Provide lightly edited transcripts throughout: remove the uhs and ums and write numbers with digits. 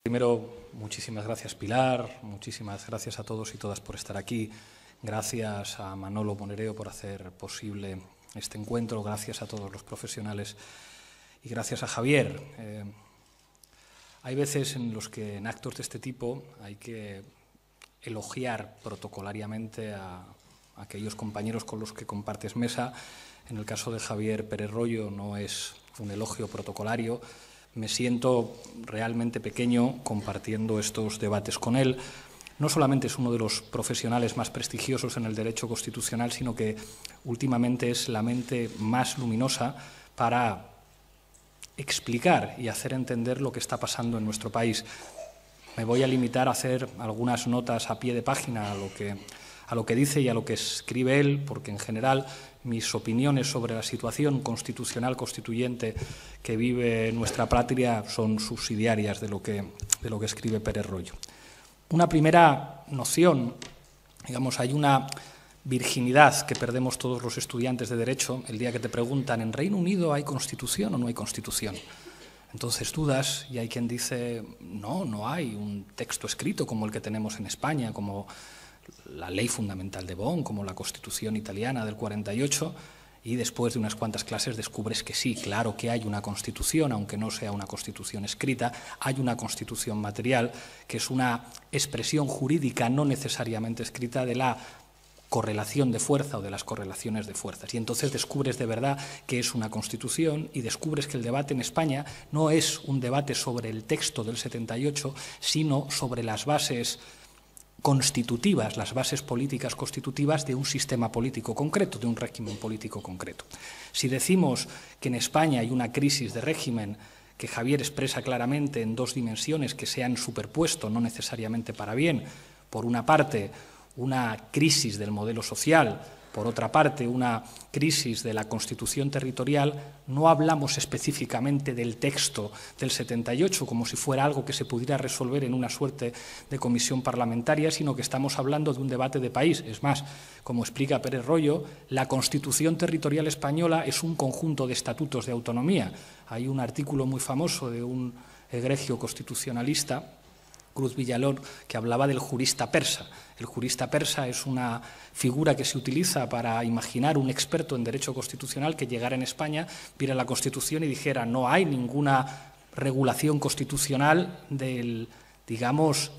Primero, muchísimas gracias, Pilar, muchísimas gracias a todos y todas por estar aquí, gracias a Manolo Monereo por hacer posible este encuentro, gracias a todos los profesionales y gracias a Javier. Hay veces en los que en actos de este tipo hay que elogiar protocolariamente a aquellos compañeros con los que compartes mesa. En el caso de Javier Pérez Royo no es un elogio protocolario. Me siento realmente pequeño compartiendo estos debates con él. No solamente es uno de los profesionales más prestigiosos en el derecho constitucional, sino que últimamente es la mente más luminosa para explicar y hacer entender lo que está pasando en nuestro país. Me voy a limitar a hacer algunas notas a pie de página a lo que dice y a lo que escribe él, porque en general mis opiniones sobre la situación constitucional constituyente que vive nuestra patria son subsidiarias de lo que escribe Pérez Royo. Una primera noción, digamos, hay una virginidad que perdemos todos los estudiantes de Derecho el día que te preguntan, ¿en Reino Unido hay Constitución o no hay Constitución? Entonces dudas y hay quien dice, no hay un texto escrito como el que tenemos en España, como la Ley Fundamental de Bonn, como la Constitución italiana del 48, y después de unas cuantas clases descubres que sí, claro que hay una Constitución, aunque no sea una Constitución escrita, hay una Constitución material, que es una expresión jurídica no necesariamente escrita de la correlación de fuerza o de las correlaciones de fuerzas. Y entonces descubres de verdad que es una Constitución y descubres que el debate en España no es un debate sobre el texto del 78, sino sobre las bases constitutivas, las bases políticas constitutivas de un sistema político concreto, de un régimen político concreto. Si decimos que en España hay una crisis de régimen que Javier expresa claramente en dos dimensiones que se han superpuesto, no necesariamente para bien, por una parte, una crisis del modelo social, por otra parte, una crisis de la Constitución territorial, no hablamos específicamente del texto del 78 como si fuera algo que se pudiera resolver en una suerte de comisión parlamentaria, sino que estamos hablando de un debate de país. Es más, como explica Pérez Royo, la Constitución territorial española es un conjunto de estatutos de autonomía. Hay un artículo muy famoso de un egregio constitucionalista, Cruz Villalón, que hablaba del jurista persa. El jurista persa es una figura que se utiliza para imaginar un experto en derecho constitucional que llegara en España, viera la Constitución y dijera no hay ninguna regulación constitucional de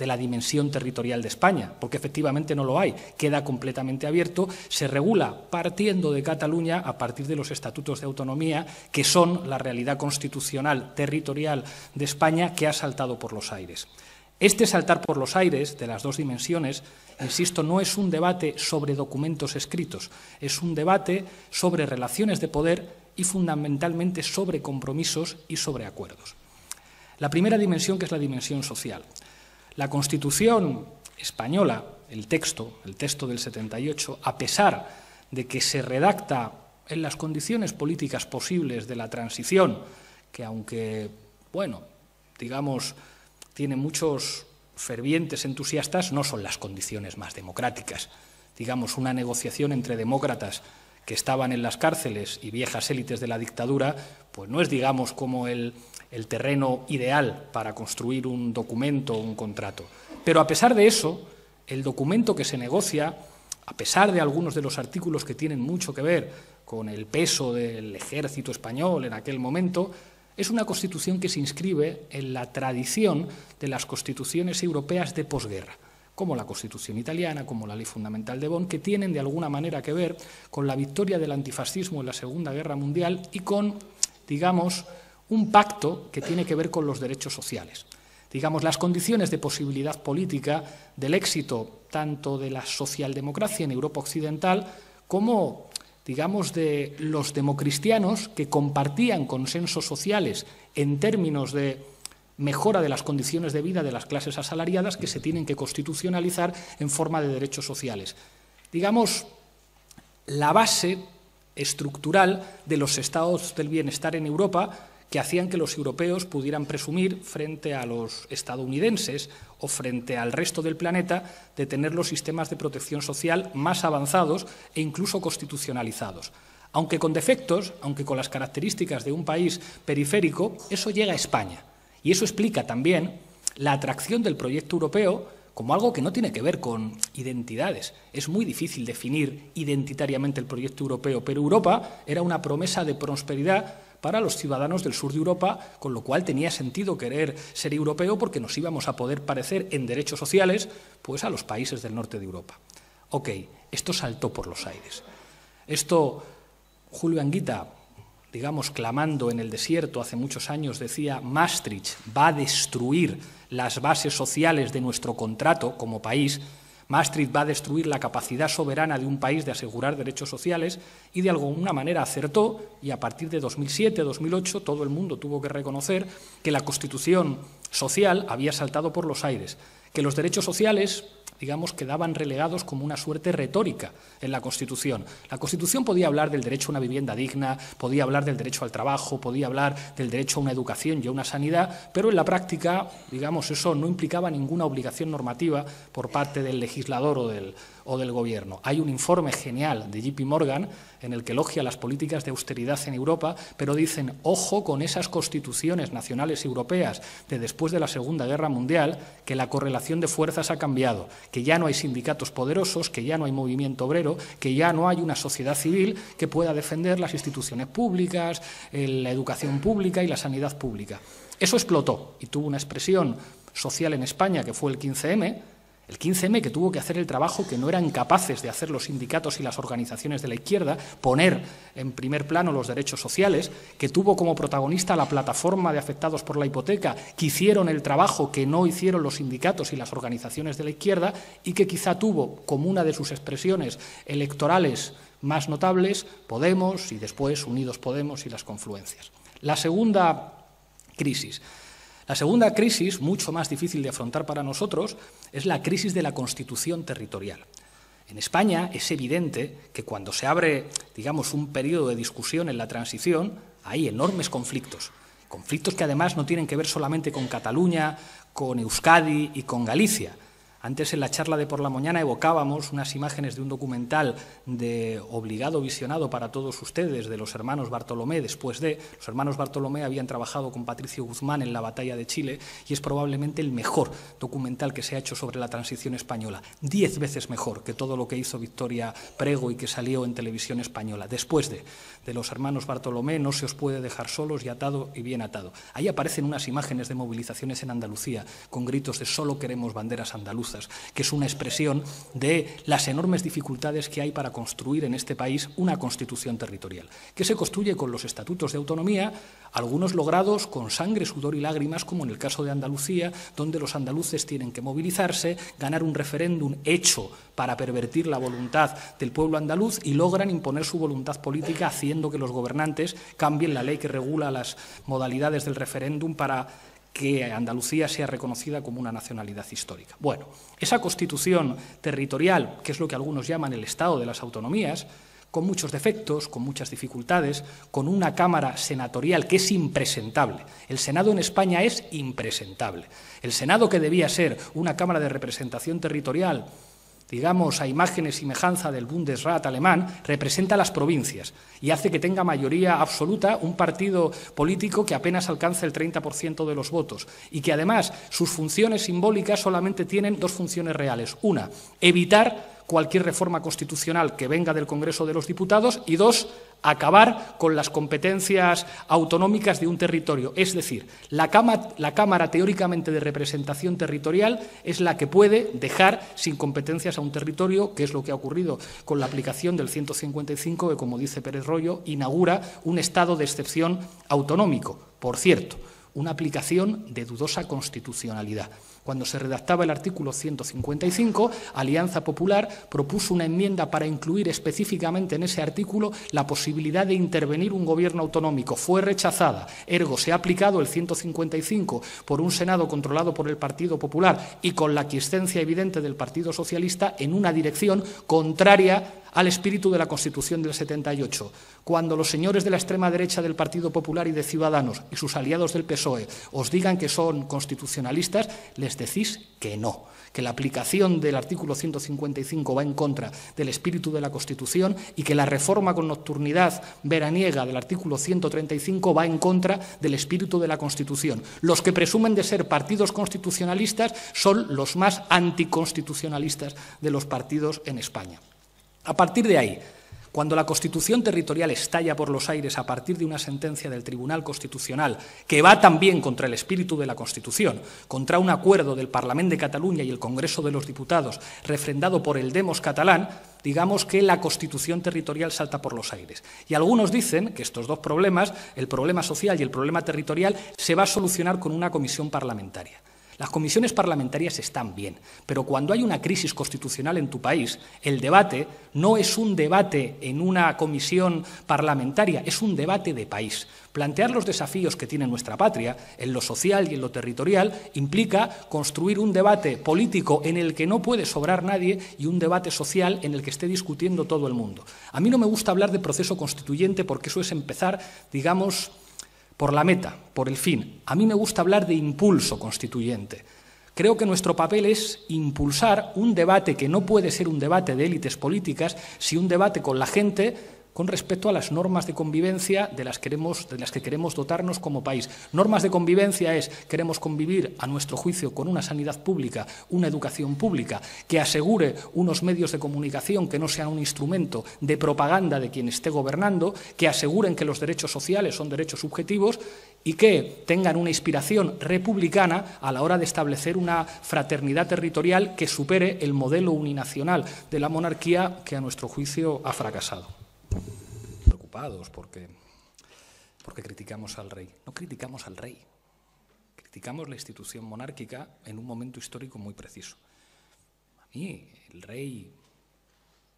la dimensión territorial de España, porque efectivamente no lo hay, queda completamente abierto, se regula partiendo de Cataluña a partir de los estatutos de autonomía, que son la realidad constitucional territorial de España que ha saltado por los aires. Este saltar por los aires de las dos dimensiones, insisto, no es un debate sobre documentos escritos, es un debate sobre relaciones de poder y fundamentalmente sobre compromisos y sobre acuerdos. La primera dimensión, que es la dimensión social. La Constitución española, el texto del 78, a pesar de que se redacta en las condiciones políticas posibles de la transición, que aunque, tiene muchos fervientes entusiastas, no son las condiciones más democráticas. Digamos, una negociación entre demócratas que estaban en las cárceles y viejas élites de la dictadura, pues no es, digamos, como el terreno ideal para construir un documento o un contrato. Pero a pesar de eso, el documento que se negocia, a pesar de algunos de los artículos que tienen mucho que ver con el peso del ejército español en aquel momento, es una Constitución que se inscribe en la tradición de las constituciones europeas de posguerra, como la Constitución italiana, como la Ley Fundamental de Bonn, que tienen de alguna manera que ver con la victoria del antifascismo en la Segunda Guerra Mundial y con, digamos, un pacto que tiene que ver con los derechos sociales. Digamos, las condiciones de posibilidad política del éxito tanto de la socialdemocracia en Europa occidental como digamos, de los democristianos que compartían consensos sociales en términos de mejora de las condiciones de vida de las clases asalariadas que se tienen que constitucionalizar en forma de derechos sociales. Digamos, la base estructural de los estados del bienestar en Europa que hacían que los europeos pudieran presumir frente a los estadounidenses o frente al resto del planeta de tener los sistemas de protección social más avanzados e incluso constitucionalizados. Aunque con defectos, aunque con las características de un país periférico, eso llega a España. Y eso explica también la atracción del proyecto europeo como algo que no tiene que ver con identidades. Es muy difícil definir identitariamente el proyecto europeo, pero Europa era una promesa de prosperidad para los ciudadanos del sur de Europa, con lo cual tenía sentido querer ser europeo porque nos íbamos a poder parecer en derechos sociales pues, a los países del norte de Europa. Ok, esto saltó por los aires. Esto, Julio Anguita, digamos, clamando en el desierto hace muchos años, decía: Maastricht va a destruir las bases sociales de nuestro contrato como país, Maastricht va a destruir la capacidad soberana de un país de asegurar derechos sociales, y de alguna manera acertó, y a partir de 2007-2008 todo el mundo tuvo que reconocer que la Constitución social había saltado por los aires, que los derechos sociales, digamos, quedaban relegados como una suerte retórica en la Constitución. La Constitución podía hablar del derecho a una vivienda digna, podía hablar del derecho al trabajo, podía hablar del derecho a una educación y a una sanidad, pero en la práctica, digamos, eso no implicaba ninguna obligación normativa por parte del legislador o del Gobierno. Hay un informe genial de JP Morgan en el que elogia las políticas de austeridad en Europa, pero dicen: ojo con esas constituciones nacionales europeas de después de la Segunda Guerra Mundial, que la correlación de fuerzas ha cambiado, que ya no hay sindicatos poderosos, que ya no hay movimiento obrero, que ya no hay una sociedad civil que pueda defender las instituciones públicas, la educación pública y la sanidad pública. Eso explotó y tuvo una expresión social en España, que fue el 15M, el 15M que tuvo que hacer el trabajo que no eran capaces de hacer los sindicatos y las organizaciones de la izquierda, poner en primer plano los derechos sociales, que tuvo como protagonista la plataforma de afectados por la hipoteca, que hicieron el trabajo que no hicieron los sindicatos y las organizaciones de la izquierda, y que quizá tuvo como una de sus expresiones electorales más notables Podemos y después Unidos Podemos y las confluencias. La segunda crisis, mucho más difícil de afrontar para nosotros, es la crisis de la Constitución territorial. En España es evidente que cuando se abre, digamos, un periodo de discusión en la transición, hay enormes conflictos. Conflictos que además no tienen que ver solamente con Cataluña, con Euskadi y con Galicia. Antes, en la charla de por la mañana, evocábamos unas imágenes de un documental de obligado visionado para todos ustedes de los hermanos Bartolomé. Los hermanos Bartolomé habían trabajado con Patricio Guzmán en la batalla de Chile y es probablemente el mejor documental que se ha hecho sobre la transición española. 10 veces mejor que todo lo que hizo Victoria Prego y que salió en televisión española. Después de los hermanos Bartolomé, No se os puede dejar solos y atado y bien atado. Ahí aparecen unas imágenes de movilizaciones en Andalucía con gritos de solo queremos banderas andaluzas, que es una expresión de las enormes dificultades que hay para construir en este país una constitución territorial, que se construye con los estatutos de autonomía, algunos logrados con sangre, sudor y lágrimas, como en el caso de Andalucía, donde los andaluces tienen que movilizarse, ganar un referéndum hecho para pervertir la voluntad del pueblo andaluz y logran imponer su voluntad política haciendo que los gobernantes cambien la ley que regula las modalidades del referéndum para que Andalucía sea reconocida como una nacionalidad histórica. Bueno, esa Constitución territorial, que es lo que algunos llaman el Estado de las autonomías, con muchos defectos, con muchas dificultades, con una Cámara senatorial que es impresentable. El Senado en España es impresentable. El Senado, que debía ser una Cámara de representación territorial, digamos, a imagen y semejanza del Bundesrat alemán, representa a las provincias y hace que tenga mayoría absoluta un partido político que apenas alcanza el 30% de los votos y que además sus funciones simbólicas solamente tienen 2 funciones reales. Una, evitar cualquier reforma constitucional que venga del Congreso de los Diputados y 2, acabar con las competencias autonómicas de un territorio. Es decir, la Cámara teóricamente de representación territorial es la que puede dejar sin competencias a un territorio, que es lo que ha ocurrido con la aplicación del 155, que, como dice Pérez Royo, inaugura un estado de excepción autonómico. Por cierto, una aplicación de dudosa constitucionalidad. Cuando se redactaba el artículo 155, Alianza Popular propuso una enmienda para incluir específicamente en ese artículo la posibilidad de intervenir un gobierno autonómico. Fue rechazada. Ergo, se ha aplicado el 155 por un Senado controlado por el Partido Popular y con la aquiescencia evidente del Partido Socialista en una dirección contraria al espíritu de la Constitución del 78. Cuando los señores de la extrema derecha del Partido Popular y de Ciudadanos y sus aliados del PSOE os digan que son constitucionalistas, les decís que no, que la aplicación del artículo 155 va en contra del espíritu de la Constitución y que la reforma con nocturnidad veraniega del artículo 135 va en contra del espíritu de la Constitución. Los que presumen de ser partidos constitucionalistas son los más anticonstitucionalistas de los partidos en España. A partir de ahí, cuando la Constitución territorial estalla por los aires a partir de una sentencia del Tribunal Constitucional que va también contra el espíritu de la Constitución, contra un acuerdo del Parlament de Cataluña y el Congreso de los Diputados refrendado por el Demos catalán, digamos que la Constitución territorial salta por los aires. Y algunos dicen que estos dos problemas, el problema social y el problema territorial, se va a solucionar con una comisión parlamentaria. Las comisiones parlamentarias están bien, pero cuando hay una crisis constitucional en tu país, el debate no es un debate en una comisión parlamentaria, es un debate de país. Plantear los desafíos que tiene nuestra patria, en lo social y en lo territorial, implica construir un debate político en el que no puede sobrar nadie y un debate social en el que esté discutiendo todo el mundo. A mí no me gusta hablar de proceso constituyente porque eso es empezar, digamos, por la meta, por el fin. A mí me gusta hablar de impulso constituyente. Creo que nuestro papel es impulsar un debate que no puede ser un debate de élites políticas, sino un debate con la gente con respecto a las normas de convivencia de las que queremos dotarnos como país. Normas de convivencia es, queremos convivir, a nuestro juicio, con una sanidad pública, una educación pública, que asegure unos medios de comunicación que no sean un instrumento de propaganda de quien esté gobernando, que aseguren que los derechos sociales son derechos subjetivos y que tengan una inspiración republicana a la hora de establecer una fraternidad territorial que supere el modelo uninacional de la monarquía que, a nuestro juicio, ha fracasado. Preocupados porque criticamos al rey. No criticamos al rey, criticamos la institución monárquica en un momento histórico muy preciso. A mí el rey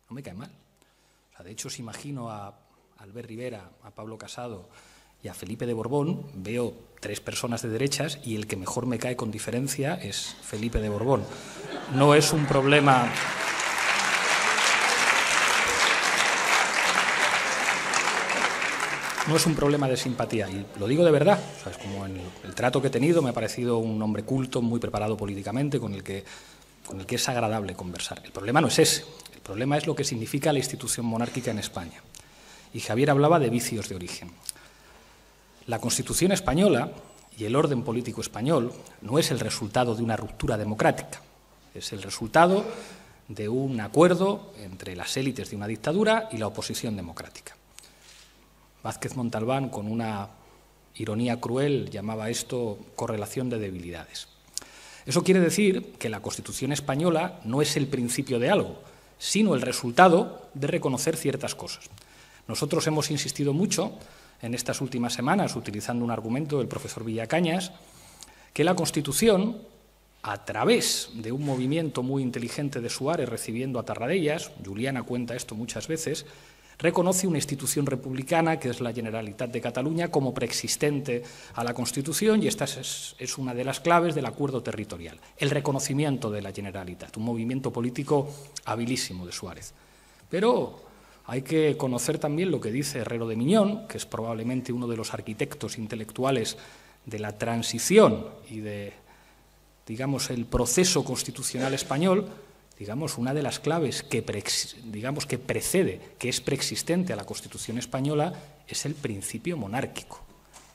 no me cae mal. O sea, de hecho, si imagino a Albert Rivera, a Pablo Casado y a Felipe de Borbón, veo tres personas de derechas y el que mejor me cae con diferencia es Felipe de Borbón. No es un problema... No es un problema de simpatía, y lo digo de verdad. O sea, es como el trato que he tenido, me ha parecido un hombre culto, muy preparado políticamente, con el que es agradable conversar. El problema no es ese, el problema es lo que significa la institución monárquica en España. Y Javier hablaba de vicios de origen. La Constitución española y el orden político español no es el resultado de una ruptura democrática, es el resultado de un acuerdo entre las élites de una dictadura y la oposición democrática. Vázquez Montalbán, con una ironía cruel, llamaba esto correlación de debilidades. Eso quiere decir que la Constitución española no es el principio de algo, sino el resultado de reconocer ciertas cosas. Nosotros hemos insistido mucho en estas últimas semanas, utilizando un argumento del profesor Villacañas, que la Constitución, a través de un movimiento muy inteligente de Suárez recibiendo a Tarradellas, Juliana cuenta esto muchas veces, reconoce una institución republicana, que es la Generalitat de Cataluña, como preexistente a la Constitución, y esta es una de las claves del acuerdo territorial, el reconocimiento de la Generalitat, un movimiento político habilísimo de Suárez. Pero hay que conocer también lo que dice Herrero de Miñón, que es probablemente uno de los arquitectos intelectuales de la transición y de, digamos, el proceso constitucional español. Digamos, una de las claves que precede, que es preexistente a la Constitución española, es el principio monárquico.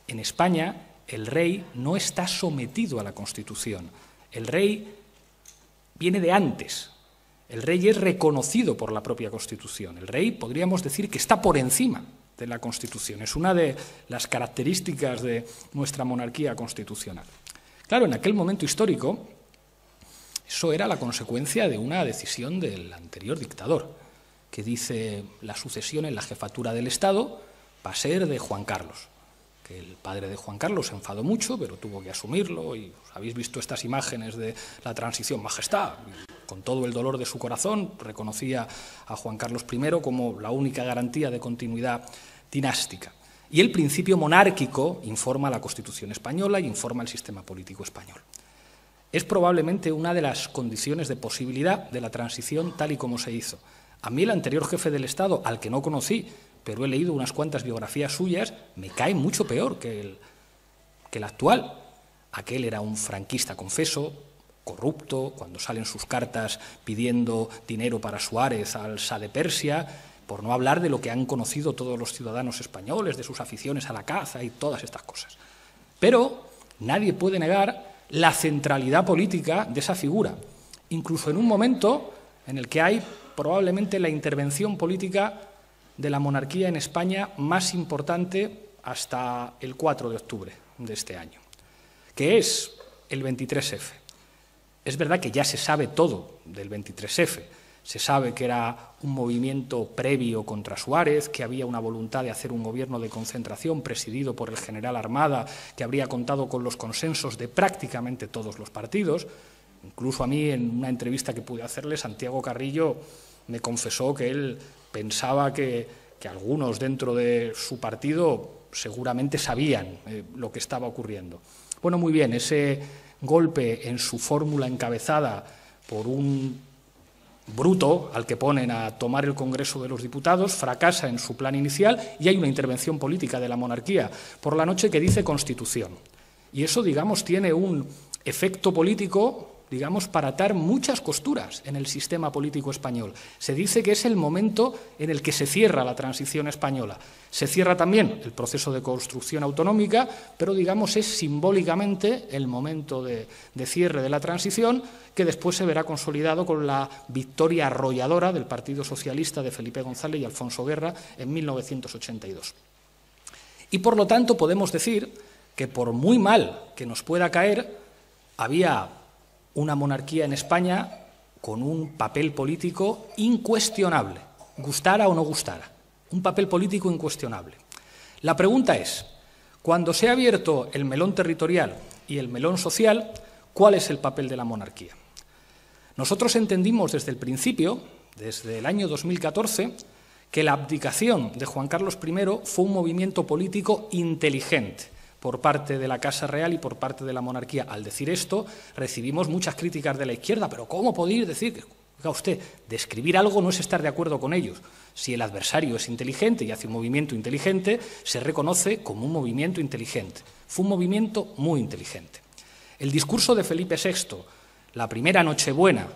En España, el rey no está sometido a la Constitución. El rey viene de antes. El rey es reconocido por la propia Constitución. El rey, podríamos decir, que está por encima de la Constitución. Es una de las características de nuestra monarquía constitucional. Claro, en aquel momento histórico, eso era la consecuencia de una decisión del anterior dictador, que dice la sucesión en la jefatura del Estado va a ser de Juan Carlos, que el padre de Juan Carlos se enfadó mucho, pero tuvo que asumirlo, y habéis visto estas imágenes de la transición. Majestad, con todo el dolor de su corazón, reconocía a Juan Carlos I como la única garantía de continuidad dinástica. Y el principio monárquico informa la Constitución española y informa el sistema político español. Es probablemente una de las condiciones de posibilidad de la transición tal y como se hizo. A mí el anterior jefe del Estado, al que no conocí, pero he leído unas cuantas biografías suyas, me cae mucho peor que el actual. Aquel era un franquista confeso, corrupto, cuando salen sus cartas pidiendo dinero para Suárez al Shah de Persia, por no hablar de lo que han conocido todos los ciudadanos españoles, de sus aficiones a la caza y todas estas cosas. Pero nadie puede negar la centralidad política de esa figura, incluso en un momento en el que hay probablemente la intervención política de la monarquía en España más importante hasta el 4 de octubre de este año, que es el 23F. Es verdad que ya se sabe todo del 23F. Se sabe que era un movimiento previo contra Suárez, que había una voluntad de hacer un gobierno de concentración presidido por el general Armada, que habría contado con los consensos de prácticamente todos los partidos. Incluso a mí, en una entrevista que pude hacerle, Santiago Carrillo me confesó que él pensaba que algunos dentro de su partido seguramente sabían lo que estaba ocurriendo. Bueno, muy bien, ese golpe en su fórmula encabezada por un bruto al que ponen a tomar el Congreso de los Diputados fracasa en su plan inicial y hay una intervención política de la monarquía por la noche que dice Constitución. Y eso, digamos, tiene un efecto político, digamos, para atar muchas costuras en el sistema político español. Se dice que es el momento en el que se cierra la transición española. Se cierra también el proceso de construcción autonómica, pero, digamos, es simbólicamente el momento de cierre de la transición, que después se verá consolidado con la victoria arrolladora del Partido Socialista de Felipe González y Alfonso Guerra en 1982. Y, por lo tanto, podemos decir que, por muy mal que nos pueda caer, había una monarquía en España con un papel político incuestionable, gustara o no gustara, un papel político incuestionable. La pregunta es, cuando se ha abierto el melón territorial y el melón social, ¿cuál es el papel de la monarquía? Nosotros entendimos desde el principio, desde el año 2014, que la abdicación de Juan Carlos I fue un movimiento político inteligente por parte de la Casa Real y por parte de la monarquía. Al decir esto, recibimos muchas críticas de la izquierda, pero ¿cómo podéis decir que, oiga usted, describir algo no es estar de acuerdo con ellos? Si el adversario es inteligente y hace un movimiento inteligente, se reconoce como un movimiento inteligente. Fue un movimiento muy inteligente. El discurso de Felipe VI, la primera Nochebuena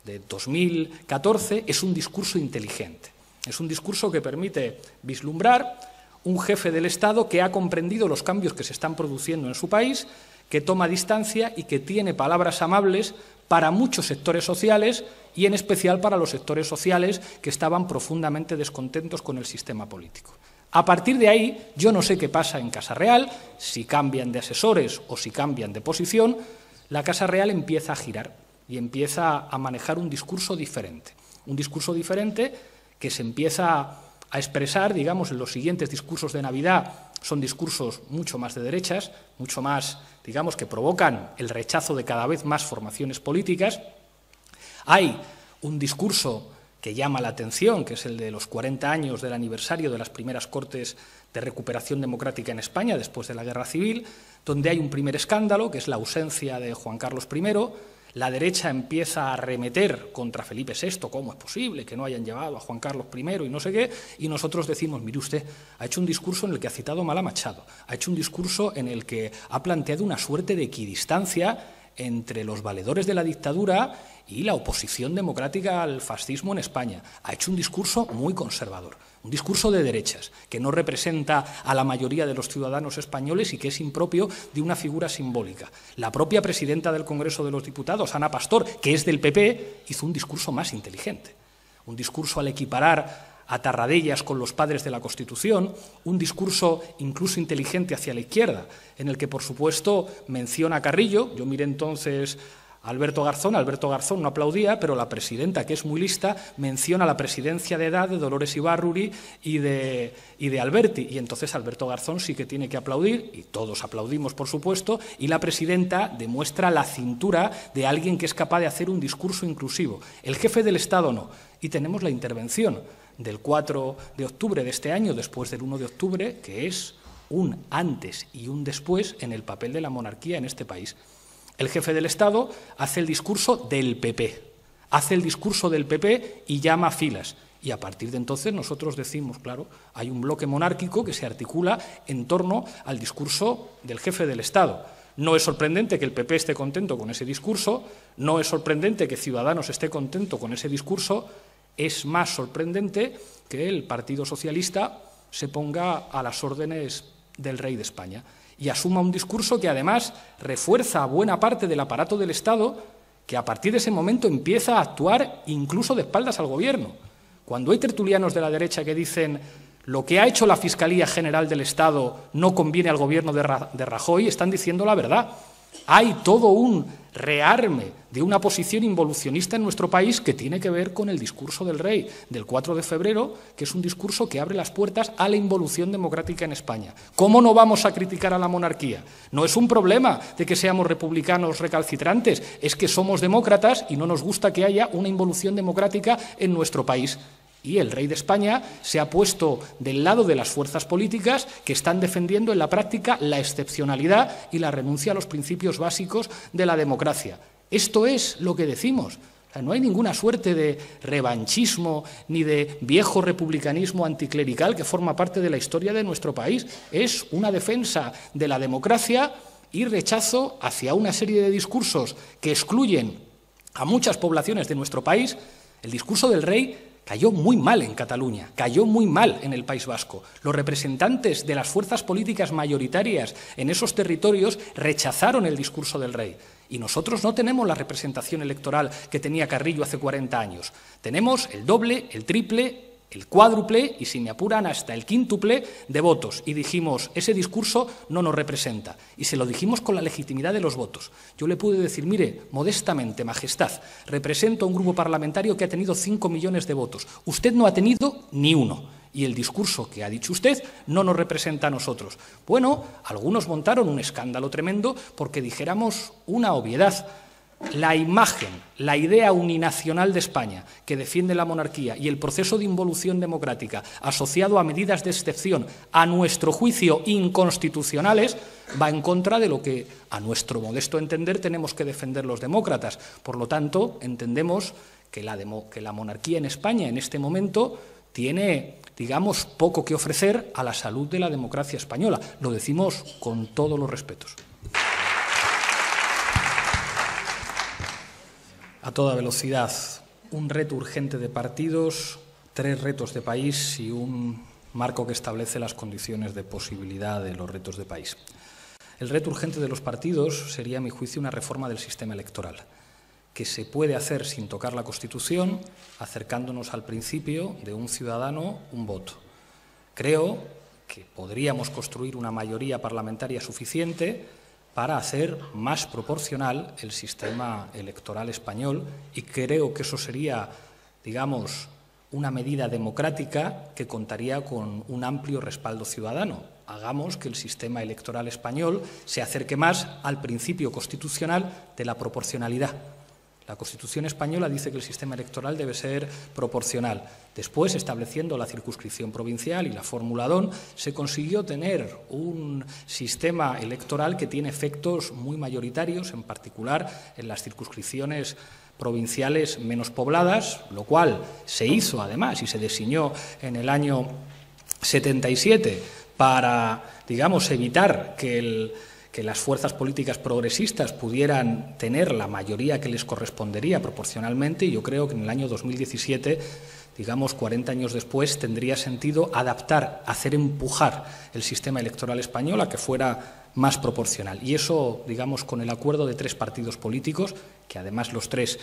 de 2014, es un discurso inteligente. Es un discurso que permite vislumbrar un jefe del Estado que ha comprendido los cambios que se están produciendo en su país, que toma distancia y que tiene palabras amables para muchos sectores sociales y en especial para los sectores sociales que estaban profundamente descontentos con el sistema político. A partir de ahí, yo no sé qué pasa en Casa Real, si cambian de asesores o si cambian de posición, la Casa Real empieza a girar y empieza a manejar un discurso diferente que se empieza a expresar, digamos, en los siguientes discursos de Navidad. Son discursos mucho más de derechas, mucho más, digamos, que provocan el rechazo de cada vez más formaciones políticas. Hay un discurso que llama la atención, que es el de los 40 años del aniversario de las primeras Cortes de Recuperación Democrática en España después de la Guerra Civil, donde hay un primer escándalo, que es la ausencia de Juan Carlos I. La derecha empieza a arremeter contra Felipe VI, ¿cómo es posible que no hayan llevado a Juan Carlos I y no sé qué? Y nosotros decimos, mire usted, ha hecho un discurso en el que ha citado mal a Machado, ha hecho un discurso en el que ha planteado una suerte de equidistancia entre los valedores de la dictadura y la oposición democrática al fascismo en España. Ha hecho un discurso muy conservador, un discurso de derechas, que no representa a la mayoría de los ciudadanos españoles y que es impropio de una figura simbólica. La propia presidenta del Congreso de los Diputados, Ana Pastor, que es del PP, hizo un discurso más inteligente, un discurso al equiparar a Tarradellas con los padres de la Constitución, un discurso incluso inteligente hacia la izquierda, en el que, por supuesto, menciona a Carrillo. Yo miré entonces a Alberto Garzón no aplaudía, pero la presidenta, que es muy lista, menciona la presidencia de edad de Dolores Ibárruri y de Alberti, y entonces Alberto Garzón sí que tiene que aplaudir, y todos aplaudimos, por supuesto, y la presidenta demuestra la cintura de alguien que es capaz de hacer un discurso inclusivo. El jefe del Estado no, y tenemos la intervención del 4 de octubre de este año, después del 1 de octubre, que es un antes y un después en el papel de la monarquía en este país. El jefe del Estado hace el discurso del PP, y llama a filas. Y a partir de entonces nosotros decimos, claro, hay un bloque monárquico que se articula en torno al discurso del jefe del Estado. No es sorprendente que el PP esté contento con ese discurso, no es sorprendente que Ciudadanos esté contento con ese discurso, es más sorprendente que el Partido Socialista se ponga a las órdenes del rey de España y asuma un discurso que además refuerza a buena parte del aparato del Estado, que a partir de ese momento empieza a actuar incluso de espaldas al Gobierno. Cuando hay tertulianos de la derecha que dicen lo que ha hecho la Fiscalía General del Estado no conviene al Gobierno de Rajoy, están diciendo la verdad. Hay todo un rearme de una posición involucionista en nuestro país que tiene que ver con el discurso del rey del 4 de febrero, que es un discurso que abre las puertas a la involución democrática en España. ¿Cómo no vamos a criticar a la monarquía? No es un problema de que seamos republicanos recalcitrantes, es que somos demócratas y no nos gusta que haya una involución democrática en nuestro país. Y el rey de España se ha puesto del lado de las fuerzas políticas que están defendiendo en la práctica la excepcionalidad y la renuncia a los principios básicos de la democracia. Esto es lo que decimos. O sea, no hay ninguna suerte de revanchismo ni de viejo republicanismo anticlerical que forma parte de la historia de nuestro país. Es una defensa de la democracia y rechazo hacia una serie de discursos que excluyen a muchas poblaciones de nuestro país. El discurso del rey cayó muy mal en Cataluña, cayó muy mal en el País Vasco. Los representantes de las fuerzas políticas mayoritarias en esos territorios rechazaron el discurso del rey. Y nosotros no tenemos la representación electoral que tenía Carrillo hace 40 años. Tenemos el doble, el triple, el cuádruple y, si me apuran, hasta el quíntuple de votos. Y dijimos, ese discurso no nos representa. Y se lo dijimos con la legitimidad de los votos. Yo le pude decir, mire, modestamente, Majestad, represento a un grupo parlamentario que ha tenido 5 millones de votos. Usted no ha tenido ni uno. Y el discurso que ha dicho usted no nos representa a nosotros. Bueno, algunos montaron un escándalo tremendo porque dijéramos una obviedad. La imagen, la idea uninacional de España que defiende la monarquía y el proceso de involución democrática asociado a medidas de excepción, a nuestro juicio inconstitucionales, va en contra de lo que, a nuestro modesto entender, tenemos que defender los demócratas. Por lo tanto, entendemos que la monarquía en España en este momento tiene, digamos, poco que ofrecer a la salud de la democracia española. Lo decimos con todos los respetos. A toda velocidad, un reto urgente de partidos, 3 retos de país y un marco que establece las condiciones de posibilidad de los retos de país. El reto urgente de los partidos sería, a mi juicio, una reforma del sistema electoral, que se puede hacer sin tocar la Constitución, acercándonos al principio de un ciudadano, un voto. Creo que podríamos construir una mayoría parlamentaria suficiente para hacer más proporcional el sistema electoral español y creo que eso sería, digamos, una medida democrática que contaría con un amplio respaldo ciudadano. Hagamos que el sistema electoral español se acerque más al principio constitucional de la proporcionalidad. La Constitución española dice que el sistema electoral debe ser proporcional. Después, estableciendo la circunscripción provincial y la fórmula DON, se consiguió tener un sistema electoral que tiene efectos muy mayoritarios, en particular en las circunscripciones provinciales menos pobladas, lo cual se hizo además y se diseñó en el año 77 para, digamos, evitar que las fuerzas políticas progresistas pudieran tener la mayoría que les correspondería proporcionalmente, y yo creo que en el año 2017, digamos 40 años después, tendría sentido adaptar, hacer empujar el sistema electoral español a que fuera más proporcional. Y eso, digamos, con el acuerdo de 3 partidos políticos, que además los 3,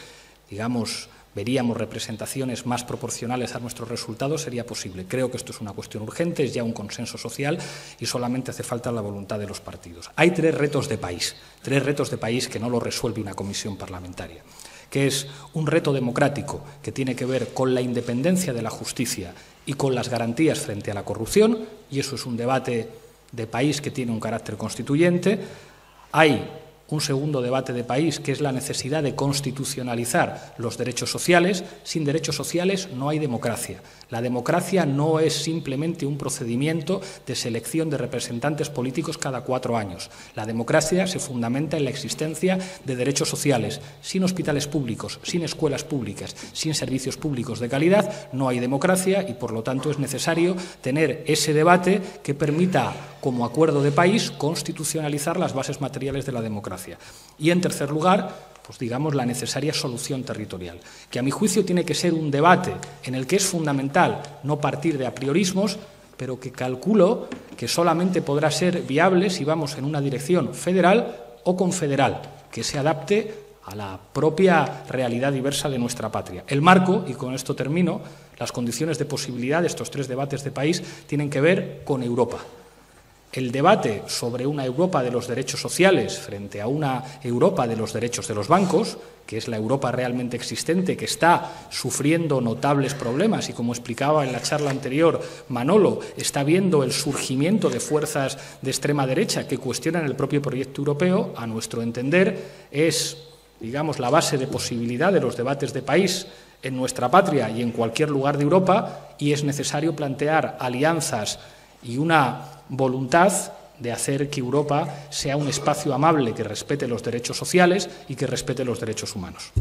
digamos, veríamos representaciones más proporcionales a nuestros resultados, sería posible. Creo que esto es una cuestión urgente, es ya un consenso social y solamente hace falta la voluntad de los partidos. Hay 3 retos de país que no lo resuelve una comisión parlamentaria, que es un reto democrático que tiene que ver con la independencia de la justicia y con las garantías frente a la corrupción, y eso es un debate de país que tiene un carácter constituyente. Hay un segundo debate de país, que es la necesidad de constitucionalizar los derechos sociales. Sin derechos sociales no hay democracia. La democracia no es simplemente un procedimiento de selección de representantes políticos cada 4 años. La democracia se fundamenta en la existencia de derechos sociales. Sin hospitales públicos, sin escuelas públicas, sin servicios públicos de calidad, no hay democracia y, por lo tanto, es necesario tener ese debate que permita, como acuerdo de país, constitucionalizar las bases materiales de la democracia. Y, en tercer lugar, pues digamos, la necesaria solución territorial, que a mi juicio tiene que ser un debate en el que es fundamental no partir de apriorismos, pero que calculo que solamente podrá ser viable si vamos en una dirección federal o confederal, que se adapte a la propia realidad diversa de nuestra patria. El marco, y con esto termino, las condiciones de posibilidad de estos 3 debates de país tienen que ver con Europa. El debate sobre una Europa de los derechos sociales frente a una Europa de los derechos de los bancos, que es la Europa realmente existente, que está sufriendo notables problemas y, como explicaba en la charla anterior Manolo, está viendo el surgimiento de fuerzas de extrema derecha que cuestionan el propio proyecto europeo, a nuestro entender, es, digamos, la base de posibilidad de los debates de país en nuestra patria y en cualquier lugar de Europa, y es necesario plantear alianzas y una voluntad de hacer que Europa sea un espacio amable que respete los derechos sociales y que respete los derechos humanos.